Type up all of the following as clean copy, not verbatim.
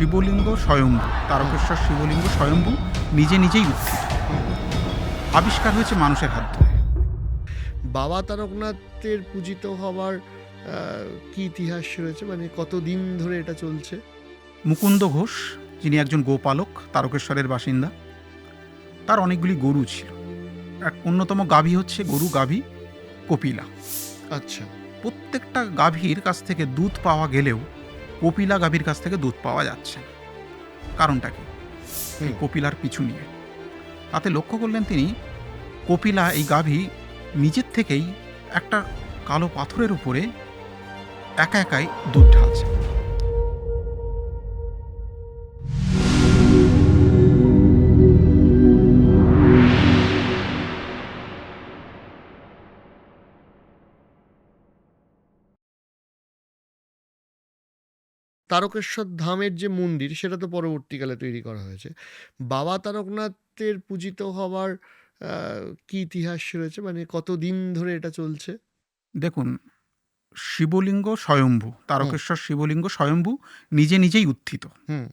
শিবলিঙ্গ স্বয়ম্ভু, হুম, তারকেশ্বর শিবলিঙ্গ স্বয়ম্ভু নিজে নিজেই উত্থিত। হুম। আবিষ্কার হয়েছে মানুষের হাত ধরে। বাবা তারকনাথের পূজিত হওয়ার কি ইতিহাস রয়েছে, মানে কতদিন ধরে এটা চলছে? মুকুন্দ ঘোষ, যিনি একজন গোপালক, তারকেশ্বরের বাসিন্দা, তার অনেকগুলি গরু ছিল। এক অন্যতম গাভী হচ্ছে গরু গাভী কপিলা। আচ্ছা। প্রত্যেকটা গাভীর কাছ থেকে দুধ পাওয়া গেলেও কপিলা গাভীর কাছ থেকে দুধ পাওয়া যাচ্ছে না। কারণটা কি? এই হুম। কপিলার পিছু নিয়ে তাতে লক্ষ্য করলেন তিনি, কপিলা এই গাভী নিজের থেকেই একটা কালো পাথরের উপরে একা একাই দুধ ঢালছে। তারকেশ্বর ধামের যে মন্দির সেটা তো পরবর্তীকালে তৈরি করা হয়েছে। বাবা তারকনাথের পূজিত হওয়ার কি ইতিহাস রয়েছে, মানে কতদিন ধরে এটা চলছে? দেখুন, শিবলিঙ্গ স্বয়ম্ভু, হুম, তারকেশ্বর শিবলিঙ্গ স্বয়ম্ভু নিজে নিজেই উত্থিত। হুম,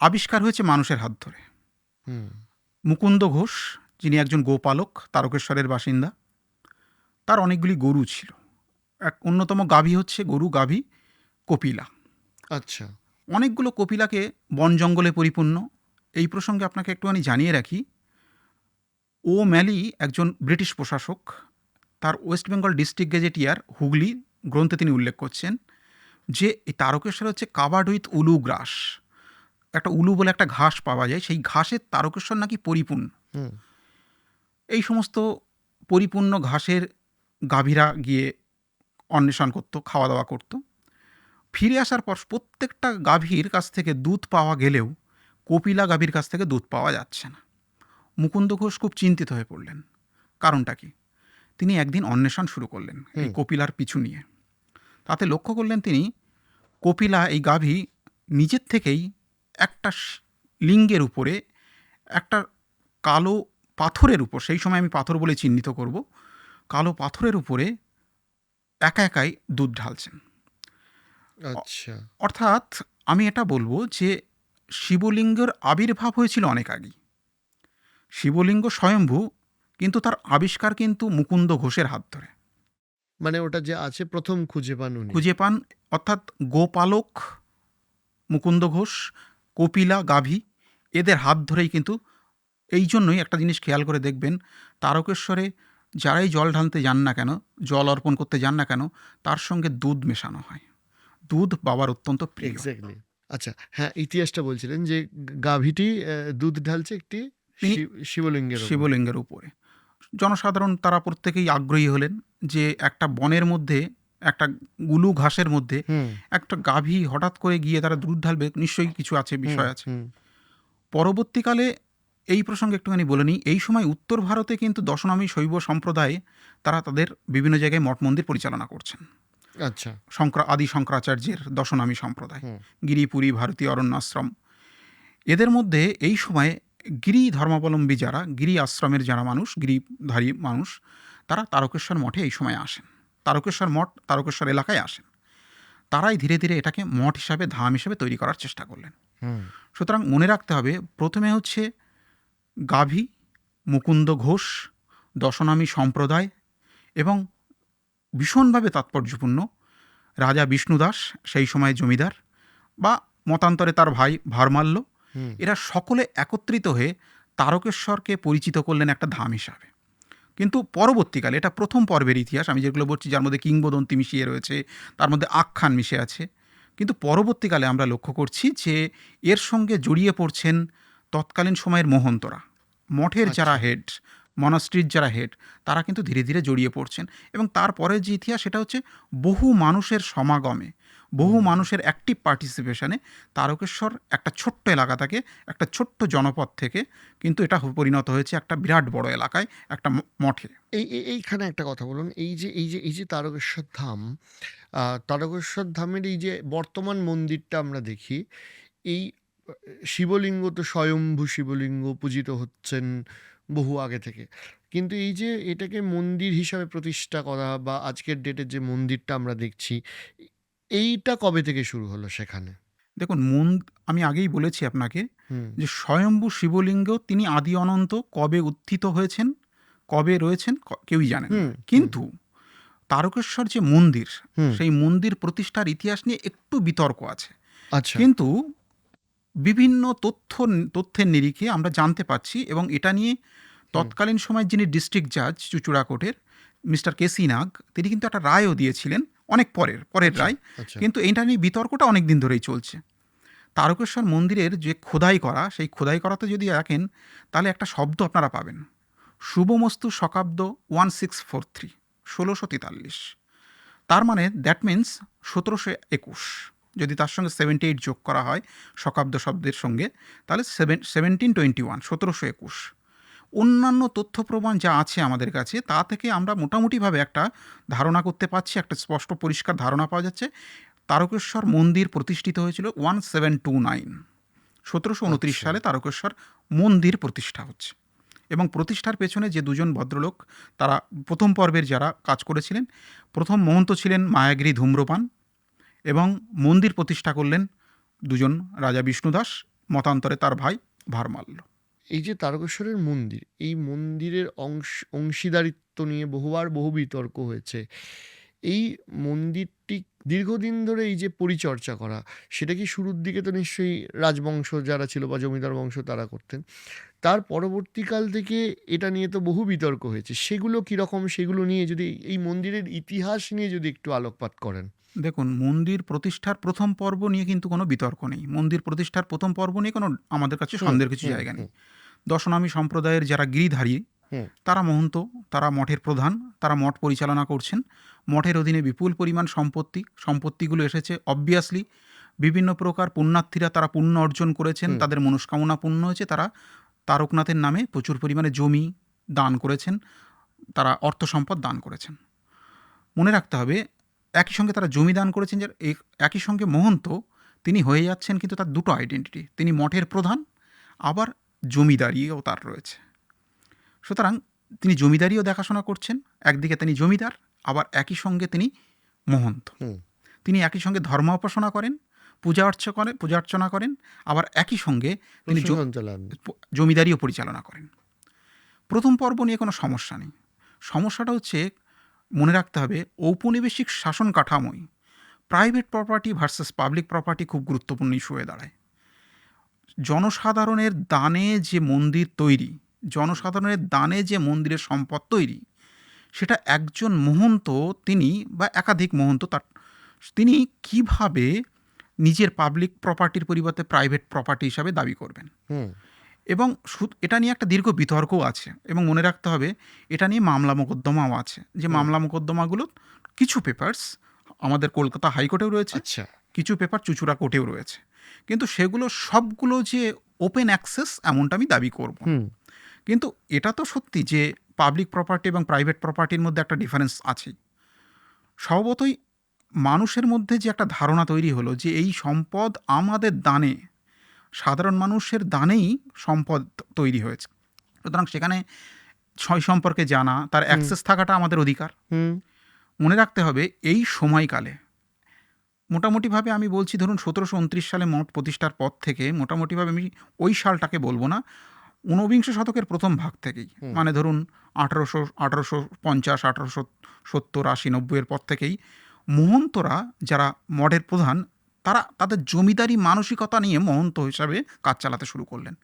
আবিষ্কার হয়েছে মানুষের হাত ধরে। হুম। মুকুন্দ ঘোষ, যিনি একজন গোপালক, তারকেশ্বরের বাসিন্দা, তার অনেকগুলি গরু ছিল। এক অন্যতম গাভী হচ্ছে গরু গাভী কপিলা। আচ্ছা। অনেকগুলো কপিলাকে বন জঙ্গলে পরিপূর্ণ। এই প্রসঙ্গে আপনাকে একটুখানি জানিয়ে রাখি, ও ম্যালি একজন ব্রিটিশ প্রশাসক। তার West Bengal district gazetteer Hooghly গ্রন্থে তিনি উল্লেখ করছেন যে এই তারকেশ্বর হচ্ছে কাভার্ড উইথ উলু গ্রাস। একটা উলু বলে একটা ঘাস পাওয়া যায়, সেই ঘাসের তারকেশ্বর নাকি পরিপূর্ণ। হুম, এই সমস্ত পরিপূর্ণ ঘাসের গাভীরা গিয়ে অন্বেষণ করতো, খাওয়া দাওয়া করতো। ফিরে আসার পর প্রত্যেকটা গাভীর কাছ থেকে দুধ পাওয়া গেলেও কপিলা গাভীর কাছ থেকে দুধ পাওয়া যাচ্ছে না। মুকুন্দ ঘোষ খুব চিন্তিত হয়ে পড়লেন। কারণটা কি? তিনি একদিন অন্বেষণ শুরু করলেন এই হুম। কপিলার পিছু নিয়ে। তাতে লক্ষ্য করলেন তিনি, কপিলা এই গাভী নিজের থেকেই একটা লিঙ্গের উপরে একটা কালো পাথরের উপর, সেই সময় আমি পাথর বলে চিহ্নিত করব, কালো পাথরের উপরে একা একাই দুধ ঢালছেন। অ- আচ্ছা। অর্থাৎ আমি এটা বলবো যে শিবলিঙ্গের আবির্ভাব হয়েছিল অনেক আগেই। শিবলিঙ্গ স্বয়ম্ভু, কিন্তু তার আবিষ্কার কিন্তু মুকুন্দ ঘোষের হাত ধরে। মানে ওটা যে আছে প্রথম খুঁজে পান উনি। খুঁজে পান, অর্থাৎ গোপালক মুকুন্দ ঘোষ, কপিলা গাভী, এদের হাত ধরেই কিন্তু। এই জন্যই একটা জিনিস খেয়াল করে দেখবেন, তারকেশ্বরে যারাই জল ঢালতে যান না কেন, জল অর্পণ করতে যান না কেন, তার সঙ্গে দুধ মেশানো হয়। দুধ বাবার অত্যন্ত প্রিয়। এক্স্যাক্টলি। আচ্ছা, হ্যাঁ, ইতিহাসটা বলছিলেন যে গাভীটি দুধ ঢালছে একটি তিনি শিবলিঙ্গের ওপর। শিবলিঙ্গের উপরে। জনসাধারণ তারা প্রত্যেকেই আগ্রহী হলেন যে একটা বনের মধ্যে, একটা গুলু ঘাসের মধ্যে হুম, একটা গাভী হঠাৎ করে গিয়ে তারা দুধ ঢালবে, নিশ্চয়ই কিছু আছে, হুম, বিষয় আছে। হুম, পরবর্তীকালে এই প্রসঙ্গে একটুখানি বলে নিই, এই সময় উত্তর ভারতে কিন্তু দশনামী শৈব সম্প্রদায়ে তারা তাদের বিভিন্ন জায়গায় মঠ মন্দির পরিচালনা করছেন। আচ্ছা। আদি শঙ্করাচার্যের দশনামী সম্প্রদায়, হুম, গিরিপুরী ভারতীয় অরণ্যাশ্রম, এদের মধ্যে এই সময়ে গিরি ধর্মাবলম্বী যারা, গিরি আশ্রমের যারা মানুষ, গিরিধারী মানুষ, তারা তারকেশ্বর মঠে এই সময় আসেন। তারকেশ্বর মঠ, তারকেশ্বর এলাকায় আসেন। তারাই ধীরে ধীরে এটাকে মঠ হিসাবে, ধাম হিসাবে তৈরি করার চেষ্টা করলেন। হুম। সুতরাং মনে রাখতে হবে, প্রথমে হচ্ছে গাভী, মুকুন্দ ঘোষ, দশনামী সম্প্রদায়, এবং ভীষণভাবে তাৎপর্যপূর্ণ রাজা বিষ্ণুদাস, সেই সময় জমিদার, বা মতান্তরে তার ভাই ভারমাল্য, হুম, এরা সকলে একত্রিত হয়ে তারকেশ্বরকে পরিচিত করলেন একটা ধাম হিসাবে। কিন্তু পরবর্তীকালে, এটা প্রথম পর্বের ইতিহাস আমি যেগুলো বলছি, যার মধ্যে কিংবদন্তি মিশিয়ে রয়েছে, তার মধ্যে আখ্যান মিশে আছে, কিন্তু পরবর্তীকালে আমরা লক্ষ্য করছি যে এর সঙ্গে জড়িয়ে পড়ছেন তৎকালীন সময়ের মহন্তরা, মঠের যারা আচ্ছা। হেড, মনাস্ট্রির যারা হেড, তারা কিন্তু ধীরে ধীরে জড়িয়ে পড়ছেন। এবং তারপরের যে ইতিহাস, সেটা হচ্ছে বহু মানুষের সমাগমে, বহু হুম। মানুষের অ্যাক্টিভ পার্টিসিপেশনে তারকেশ্বর একটা ছোট্ট এলাকা থেকে, একটা ছোট্ট জনপদ থেকে কিন্তু এটা পরিণত হয়েছে একটা বিরাট বড় এলাকায়, একটা মঠে। এইখানে একটা কথা বলুন, এই যে তারকেশ্বর ধাম, তারকেশ্বর ধামের এই যে বর্তমান মন্দিরটা আমরা দেখি, এই শিবলিঙ্গ তো স্বয়ম্ভু শিবলিঙ্গ পূজিত হচ্ছেন বহু আগে থেকে। কিন্তু এই যে এটাকে মন্দির হিসাবে প্রতিষ্ঠা করা বা আজকের ডেটের যে মন্দিরটা আমরা দেখছি, এইটা কবে থেকে শুরু হলো সেখানে? দেখুন আমি আগেই বলেছি আপনাকে হুম, যে স্বয়ম্ভু শিবলিঙ্গ তিনি আদি অনন্ত, কবে উত্থিত হয়েছেন, কবে রয়েছেন কেউই জানেন হুম, না। হুম, কিন্তু তারকেশ্বর যে মন্দির, হুম। সেই মন্দির প্রতিষ্ঠার ইতিহাস নিয়ে একটু বিতর্ক আছে। আচ্ছা। কিন্তু বিভিন্ন তথ্যের নিরিখে আমরা জানতে পারছি, এবং এটা নিয়ে হুম। তৎকালীন সময় যিনি ডিস্ট্রিক্ট জাজ চুঁচুড়া কোর্টের মিস্টার কেসি নাগ, তিনি কিন্তু একটা রায়ও দিয়েছিলেন, অনেক পরের আচ্ছা, রায়। আচ্ছা। কিন্তু এটা নিয়ে বিতর্কটা অনেক দিন ধরেই চলছে। তারকেশ্বর মন্দিরের যে খোদাই করা, সেই খোদাই করাতে যদি দেখেন, তাহলে একটা শব্দ আপনারা পাবেন, শুভমস্তু শকাব্দ 1643, 1643। তার মানে দ্যাট মিন্স 1721। যদি তার সঙ্গে 78 যোগ করা হয় শকাব্দ শব্দের সঙ্গে, তাহলে 1721, 1721। অন্যান্য তথ্য প্রমাণ যা আছে আমাদের কাছে, তা থেকে আমরা মোটামুটিভাবে একটা ধারণা করতে পারছি, একটা স্পষ্ট পরিষ্কার ধারণা পাওয়া যাচ্ছে। তারকেশ্বর মন্দির প্রতিষ্ঠিত হয়েছিল 1729, 1729 আচ্ছা। সালে তারকেশ্বর মন্দির প্রতিষ্ঠা হচ্ছে। এবং প্রতিষ্ঠার পেছনে যে দুজন ভদ্রলোক, তারা প্রথম পর্বের যারা কাজ করেছিলেন, প্রথম মহন্ত ছিলেন মায়াগিরি ধূম্রপান, এবং মন্দির প্রতিষ্ঠা করলেন দুজন, রাজা বিষ্ণুদাস, মতান্তরে তার ভাই ভারমাল্য। এই যে তারকেশ্বরের মন্দির, এই মন্দিরের অংশীদারিত্ব নিয়ে বহুবার বহু বিতর্ক হয়েছে। এই মন্দিরটি দীর্ঘদিন ধরে এই যে পরিচর্যা করা, সেটা কি শুরুর দিকে তো নিশ্চয়ই রাজবংশ যারা ছিল বা জমিদার বংশ তারা করতেন। তার পরবর্তীকাল থেকে এটা নিয়ে তো বহু বিতর্ক হয়েছে। সেগুলো কীরকম? সেগুলো নিয়ে যদি এই মন্দিরের ইতিহাস নিয়ে যদি একটু আলোকপাত করেন। দেখুন, মন্দির প্রতিষ্ঠার প্রথম পর্ব নিয়ে কিন্তু কোনো বিতর্ক নেই। মন্দির প্রতিষ্ঠার প্রথম পর্ব নিয়ে কোনো আমাদের কাছে হুম, সন্দেহের কিছু হুম, জায়গা নেই। হুম, দশনামী সম্প্রদায়ের যারা গিরিধারী, হুম, তারা মহন্ত, তারা মঠের প্রধান, তারা মঠ পরিচালনা করছেন। মঠের অধীনে বিপুল পরিমাণ সম্পত্তিগুলো এসেছে অবভিয়াসলি বিভিন্ন প্রকার পুণ্যার্থীরা, তারা পুণ্য অর্জন করেছেন, হুম, তাদের মনস্কামনা পূর্ণ হয়েছে, তারা তারকনাথের নামে প্রচুর পরিমাণে জমি দান করেছেন, তারা অর্থ সম্পদ দান করেছেন। মনে রাখতে হবে, একই সঙ্গে তারা জমি দান করেছেন, যে একই সঙ্গে মহন্ত তিনি হয়ে যাচ্ছেন, কিন্তু তার দুটো আইডেন্টিটি, তিনি মঠের প্রধান, আবার জমিদারিও তার রয়েছে। সুতরাং তিনি জমিদারিও দেখাশোনা করছেন, একদিকে তিনি জমিদার, আবার একই সঙ্গে তিনি মহন্ত। হুম। তিনি একই সঙ্গে ধর্ম উপাসনা করেন, পূজা অর্চনা করেন, আবার একই সঙ্গে তিনি প্রশাসন চালান। জমিদারিও পরিচালনা করেন। প্রথম পর্ব নিয়ে কোনো সমস্যা নেই। সমস্যাটা হচ্ছে, মনে রাখতে হবে, ঔপনিবেশিক শাসন কাঠামোয় private property versus public property খুব গুরুত্বপূর্ণ ইস্যু হয়ে দাঁড়ায়। জনসাধারণের দানে যে মন্দির তৈরি, জনসাধারণের দানে যে মন্দিরের সম্পদ তৈরি, সেটা একজন মহন্ত, তিনি বা একাধিক মহন্ত, তিনি কিভাবে নিজের পাবলিক প্রপার্টির পরিবর্তে প্রাইভেট প্রপার্টি হিসাবে দাবি করবেন। হুম, এবং এটা নিয়ে একটা দীর্ঘ বিতর্কও আছে, এবং মনে রাখতে হবে এটা নিয়ে মামলা মোকদ্দমাও আছে। যে হুম। মামলা মোকদ্দমাগুলো, কিছু পেপার্স আমাদের কলকাতা হাইকোর্টেও রয়েছে, আচ্ছা। কিছু পেপার চুঁচুড়া কোর্টেও রয়েছে। কিন্তু সেগুলো সবগুলো যে ওপেন অ্যাক্সেস এমনটা আমি দাবি করব না। হুম, কিন্তু এটা তো সত্যি যে পাবলিক প্রপার্টি এবং প্রাইভেট প্রপার্টির মধ্যে একটা ডিফারেন্স আছেই। স্বভাবতই মানুষের মধ্যে যে একটা ধারণা তৈরি হলো যে এই সম্পদ আমাদের দানে, সাধারণ মানুষের দানেই সম্পদ তৈরি হয়েছে, সুতরাং সেখানে ছয় সম্পর্কে জানা, তার হুম, অ্যাক্সেস থাকাটা আমাদের অধিকার। হুম, মনে রাখতে হবে, এই সময়কালে মোটামুটিভাবে আমি বলছি, ধরুন 1729 সালে মঠ প্রতিষ্ঠার পর থেকে, মোটামুটিভাবে আমি ওই সালটাকে বলবো না, ঊনবিংশ শতকের প্রথম ভাগ থেকেই, হুম, মানে ধরুন 1850, 1870, 80, 90-এর পর থেকেই মহন্তরা, যারা মঠের প্রধান, তারা তাদের জমিদারি মানসিকতা নিয়ে মহন্ত হিসাবে কাজ চালাতে শুরু করলেন।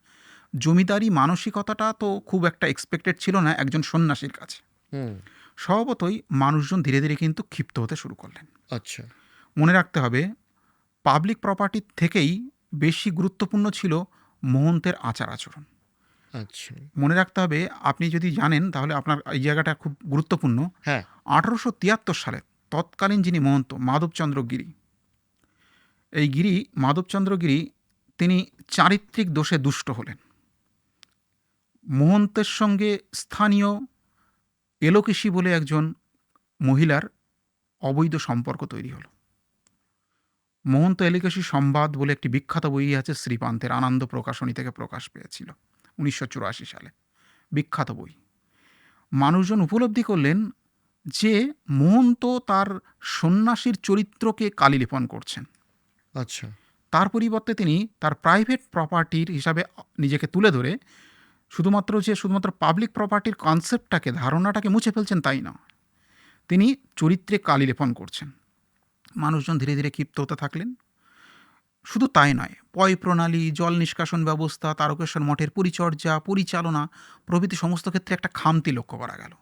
জমিদারি মানসিকতাটা তো খুব একটা এক্সপেক্টেড ছিল না একজন সন্ন্যাসীর কাছে। হুম। স্বভাবতই মানুষজন ধীরে ধীরে কিন্তু ক্ষিপ্ত হতে শুরু করলেন। আচ্ছা। মনে রাখতে হবে, পাবলিক প্রপার্টির থেকেই বেশি গুরুত্বপূর্ণ ছিল মহন্তের আচার আচরণ। আচ্ছা। মনে রাখতে হবে, আপনি যদি জানেন তাহলে আপনার এই জায়গাটা খুব গুরুত্বপূর্ণ। হ্যাঁ। 1873 সালে তৎকালীন যিনি মহন্ত, মাধবচন্দ্র গিরি, এই মাধবচন্দ্র গিরি, তিনি চারিত্রিক দোষে দুষ্ট হলেন। মহন্তের সঙ্গে স্থানীয় এলোকেশী বলে একজন মহিলার অবৈধ সম্পর্ক তৈরি হলো। মহন্ত এলোকেশী সংবাদ বলে একটি বিখ্যাত বই আছে, শ্রীপান্তের আনন্দ প্রকাশনী থেকে প্রকাশ পেয়েছিল 1984 সালে। বিখ্যাত বই। মানুষজন উপলব্ধি করলেন যে মহন্ত তার সন্ন্যাসীর চরিত্রকে কালিলেপন করছেন। আচ্ছা। তার পরিবর্তে তিনি তার প্রাইভেট প্রপার্টির হিসাবে নিজেকে তুলে ধরে শুধুমাত্র পাবলিক প্রপার্টির কনসেপ্টটাকে, ধারণাটাকে মুছে ফেলছেন তাই না, তিনি চরিত্রে কালি লেপন করছেন। মানুষজন ধীরে ধীরে ক্ষিপ্ত হতে থাকলেন। শুধু তাই নয়, পয় প্রণালী, জল নিষ্কাশন ব্যবস্থা, তারকেশ্বর মঠের পরিচর্যা, পরিচালনা প্রভৃতি সমস্ত ক্ষেত্রে একটা খামতি লক্ষ্য করা গেল।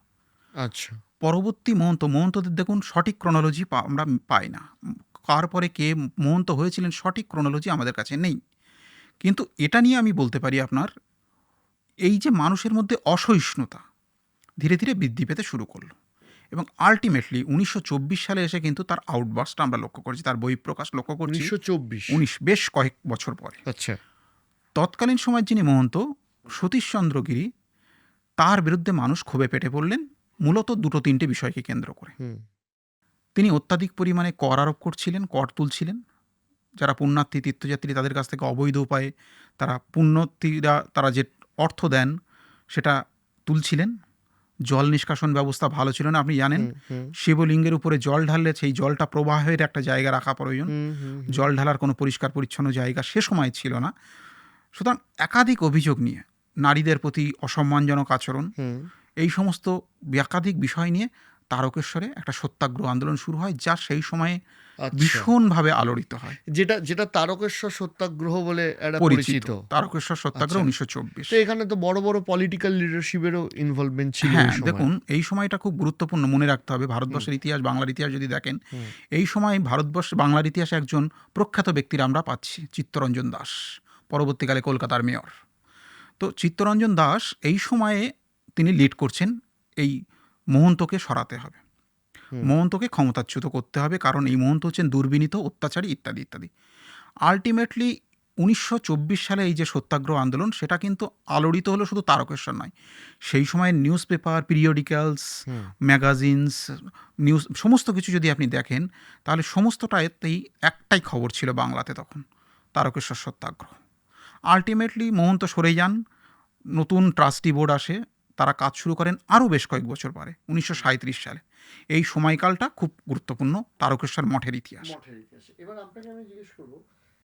আচ্ছা। পরবর্তী মহন্তদের দেখুন সঠিক ক্রোনোলজি আমরা পাই না। কার পরে কে মহন্ত হয়েছিলেন সঠিক ক্রোনোলজি আমাদের কাছে নেই। কিন্তু এটা নিয়ে আমি বলতে পারি আপনার, এই যে মানুষের মধ্যে অসহিষ্ণুতা ধীরে ধীরে বৃদ্ধি পেতে শুরু করলো এবং আলটিমেটলি 1924 সালে এসে কিন্তু তার আউটবার্স্টটা আমরা লক্ষ্য করছি, তার বহিঃপ্রকাশ লক্ষ্য করছি 1924। বেশ কয়েক বছর পরে। আচ্ছা। তৎকালীন সময়ের যিনি মহন্ত সতীশচন্দ্র গিরি, তার বিরুদ্ধে মানুষ ক্ষোভে পেটে পড়লেন মূলত দুটো তিনটে বিষয়কে কেন্দ্র করে। হুম। তিনি অত্যাধিক পরিমাণে কর আরোপ করছিলেন, কর তুলছিলেন। যারা পুণ্যার্থী তীর্থযাত্রী তাদের কাছ থেকে অবৈধ উপায়ে তারা যে অর্থ দেন সেটা তুলছিলেন। জল নিষ্কাশন ব্যবস্থা ভালো ছিল না। আপনি জানেন শিবলিঙ্গের উপরে জল ঢাললে সেই জলটা প্রবাহের একটা জায়গা রাখা প্রয়োজন। জল ঢালার কোনো পরিষ্কার পরিচ্ছন্ন জায়গা সে সময় ছিল না। সুতরাং একাধিক অভিযোগ নিয়ে, নারীদের প্রতি অসম্মানজনক আচরণ, এই সমস্ত একাধিক বিষয় নিয়ে তারকেশ্বরে একটা সত্যাগ্রহ আন্দোলন শুরু হয়, যা সেই সময়ে ভীষণভাবে আলোড়িত হয়, যেটা তারকেশ্বর সত্যাগ্রহ বলে একটা পরিচিত। তারকেশ্বর সত্যাগ্রহ 1924। তো এখানে তো বড় বড় পলিটিক্যাল লিডারশিপেরও ইনভলভমেন্ট ছিল। হ্যাঁ, দেখুন এই সময়টা খুব গুরুত্বপূর্ণ, মনে রাখতে হবে। ভারতবর্ষের ইতিহাস, বাংলার ইতিহাস যদি দেখেন, এই সময় বাংলার ইতিহাসে একজন প্রখ্যাত ব্যক্তির আমরা পাচ্ছি, চিত্তরঞ্জন দাস, পরবর্তীকালে কলকাতার মেয়র। তো চিত্তরঞ্জন দাস এই সময়ে তিনি লিড করছেন, এই মহন্তকে সরাতে হবে, মহন্তকে ক্ষমতাচ্যুত করতে হবে, কারণ এই মহন্ত হচ্ছেন দুর্বিনীত, অত্যাচারী ইত্যাদি ইত্যাদি। আলটিমেটলি 1924 সালে এই যে সত্যাগ্রহ আন্দোলন, সেটা কিন্তু আলোড়িত হলো শুধু তারকেশ্বর নয়, সেই সময়ের news paper, periodicals, magazines, news, সমস্ত কিছু যদি আপনি দেখেন তাহলে সমস্তটাতেই একটাই খবর ছিল বাংলাতে তখন, তারকেশ্বর সত্যাগ্রহ। আলটিমেটলি মহন্ত সরে যান, নতুন ট্রাস্টি বোর্ড আসে, তারা কাজ শুরু করেন আরও বেশ কয়েক বছর পরে 1937 সালে। এই সময়কালটা খুব গুরুত্বপূর্ণ তারকেশ্বর মঠের ইতিহাস। এবার আপনাকে আমি জিজ্ঞেস করবো,